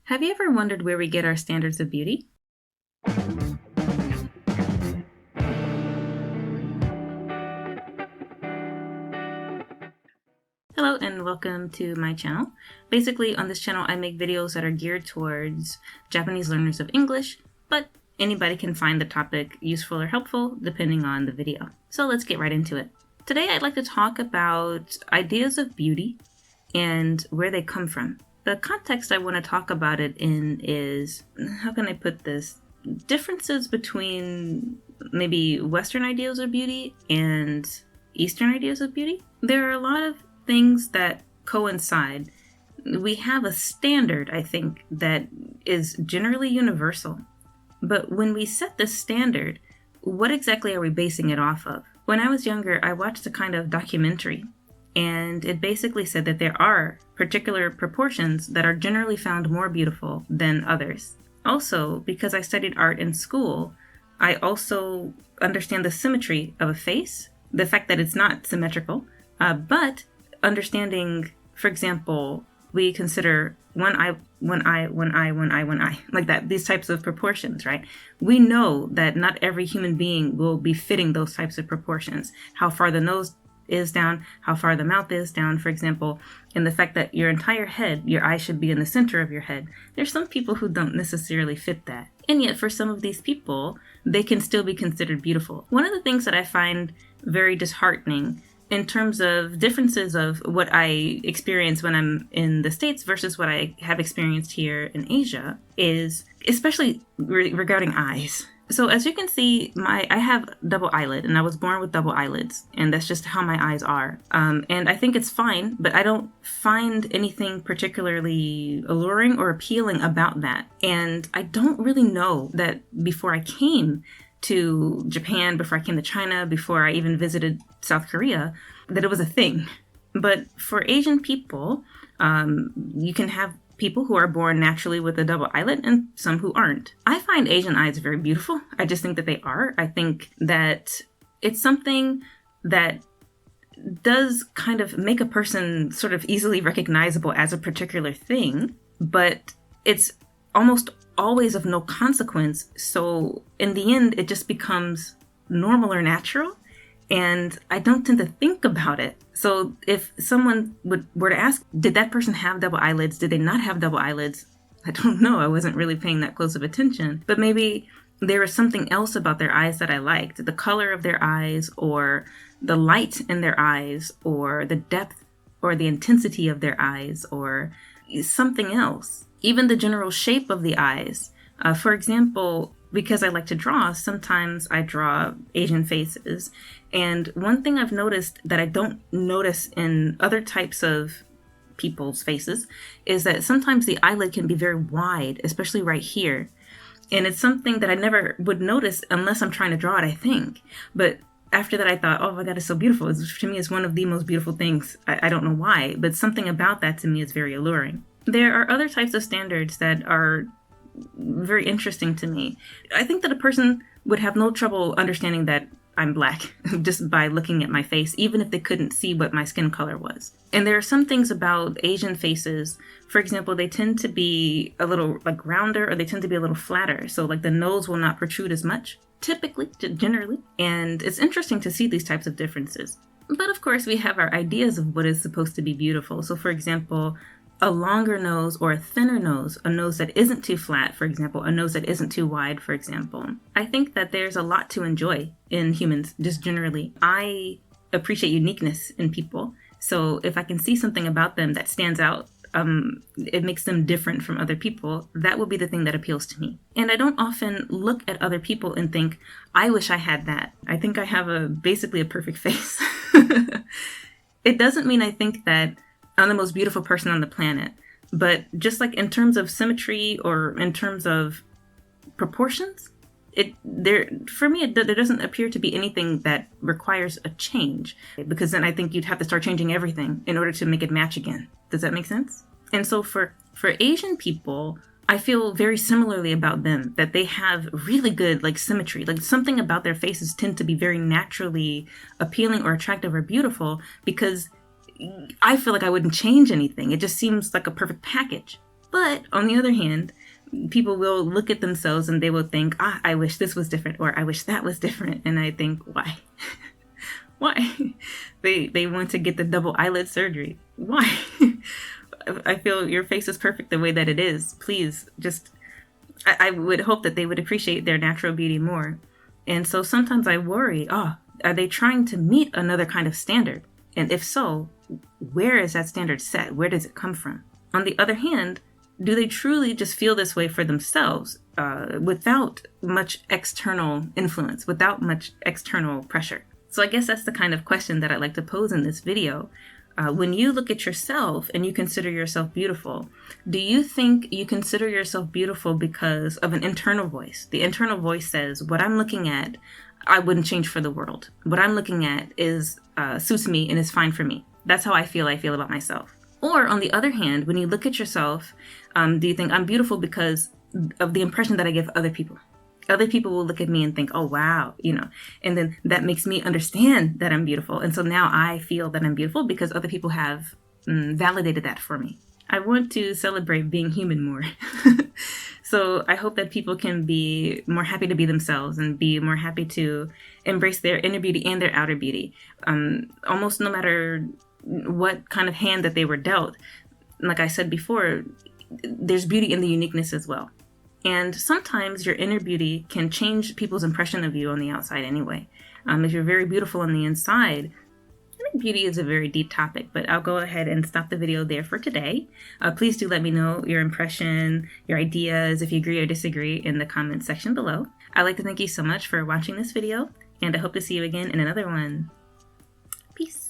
Have you ever wondered where we get our standards of beauty? Hello and welcome to my channel. Basically, on this channel I make videos that are geared towards Japanese learners of English, but anybody can find the topic useful or helpful depending on the video. So let's get right into it. Today I'd like to talk about ideas of beauty and where they come from. The context I want to talk about it in is, how can I put this? Differences between maybe Western ideals of beauty and Eastern ideas of beauty. There are a lot of things that coincide. We have a standard, I think, that is generally universal. But when we set this standard, what exactly are we basing it off of? When I was younger, I watched a kind of documentary, and it basically said that there are particular proportions that are generally found more beautiful than others. Also, because I studied art in school, I also understand the symmetry of a face, the fact that it's not symmetrical, but understanding, for example, we consider one eye, like that, these types of proportions, right? We know that not every human being will be fitting those types of proportions. How far the nose is down, how far the mouth is down, for example, and the fact that your entire head, your eye should be in the center of your head. There's some people who don't necessarily fit that. And yet for some of these people, they can still be considered beautiful. One of the things that I find very disheartening in terms of differences of what I experience when I'm in the States versus what I have experienced here in Asia is especially regarding eyes. So as you can see, I have double eyelid, and I was born with double eyelids, and that's just how my eyes are. And I think it's fine, but I don't find anything particularly alluring or appealing about that. And I don't really know that before I came to Japan, before I came to China, before I even visited South Korea, that it was a thing. But for Asian people, you can have people who are born naturally with a double eyelid and some who aren't. I find Asian eyes very beautiful. I just think that they are. I think that it's something that does kind of make a person sort of easily recognizable as a particular thing, but it's almost always of no consequence. So in the end, it just becomes normal or natural. And I don't tend to think about it. So if someone were to ask, did that person have double eyelids? Did they not have double eyelids? I don't know. I wasn't really paying that close of attention. But maybe there was something else about their eyes that I liked. The color of their eyes, or the light in their eyes, or the depth or the intensity of their eyes, or something else. Even the general shape of the eyes. For example, because I like to draw, sometimes I draw Asian faces. And one thing I've noticed that I don't notice in other types of people's faces is that sometimes the eyelid can be very wide, especially right here. And it's something that I never would notice unless I'm trying to draw it, I think. But after that, I thought, oh my God, it's so beautiful. To me, it's one of the most beautiful things. I don't know why, but something about that to me is very alluring. There are other types of standards that are very interesting to me. I think that a person would have no trouble understanding that I'm black just by looking at my face, even if they couldn't see what my skin color was. And there are some things about Asian faces, for example, they tend to be a little like rounder, or they tend to be a little flatter. So like the nose will not protrude as much, typically, generally. And it's interesting to see these types of differences. But of course, we have our ideas of what is supposed to be beautiful. So for example, a longer nose or a thinner nose, a nose that isn't too flat, for example, a nose that isn't too wide, for example. I think that there's a lot to enjoy in humans, just generally. I appreciate uniqueness in people. So if I can see something about them that stands out, it makes them different from other people, that will be the thing that appeals to me. And I don't often look at other people and think, I wish I had that. I think I have basically a perfect face. It doesn't mean I think that I'm the most beautiful person on the planet. But just like in terms of symmetry or in terms of proportions, for me, there doesn't appear to be anything that requires a change, because then I think you'd have to start changing everything in order to make it match again. Does that make sense? And so for Asian people, I feel very similarly about them, that they have really good like symmetry, like something about their faces tend to be very naturally appealing or attractive or beautiful, because I feel like I wouldn't change anything. It just seems like a perfect package. But on the other hand, people will look at themselves and they will think, I wish this was different, or I wish that was different. And I think, why? Why? They want to get the double eyelid surgery. Why? I feel your face is perfect the way that it is. Please, just, I would hope that they would appreciate their natural beauty more. And so sometimes I worry, are they trying to meet another kind of standard? And if so, where is that standard set? Where does it come from? On the other hand, do they truly just feel this way for themselves without much external influence, without much external pressure? So I guess that's the kind of question that I'd like to pose in this video. When you look at yourself and you consider yourself beautiful, do you think you consider yourself beautiful because of an internal voice? The internal voice says, what I'm looking at, I wouldn't change for the world. What I'm looking at is suits me and is fine for me. That's how I feel about myself. Or on the other hand, when you look at yourself, do you think I'm beautiful because of the impression that I give other people? Other people will look at me and think, oh, wow, and then that makes me understand that I'm beautiful. And so now I feel that I'm beautiful because other people have validated that for me. I want to celebrate being human more. So I hope that people can be more happy to be themselves and be more happy to embrace their inner beauty and their outer beauty. Almost no matter what kind of hand that they were dealt. Like I said before, there's beauty in the uniqueness as well. And sometimes your inner beauty can change people's impression of you on the outside anyway. If you're very beautiful on the inside, I think beauty is a very deep topic, but I'll go ahead and stop the video there for today. Please do let me know your impression, your ideas, if you agree or disagree in the comments section below. I'd like to thank you so much for watching this video, and I hope to see you again in another one. Peace.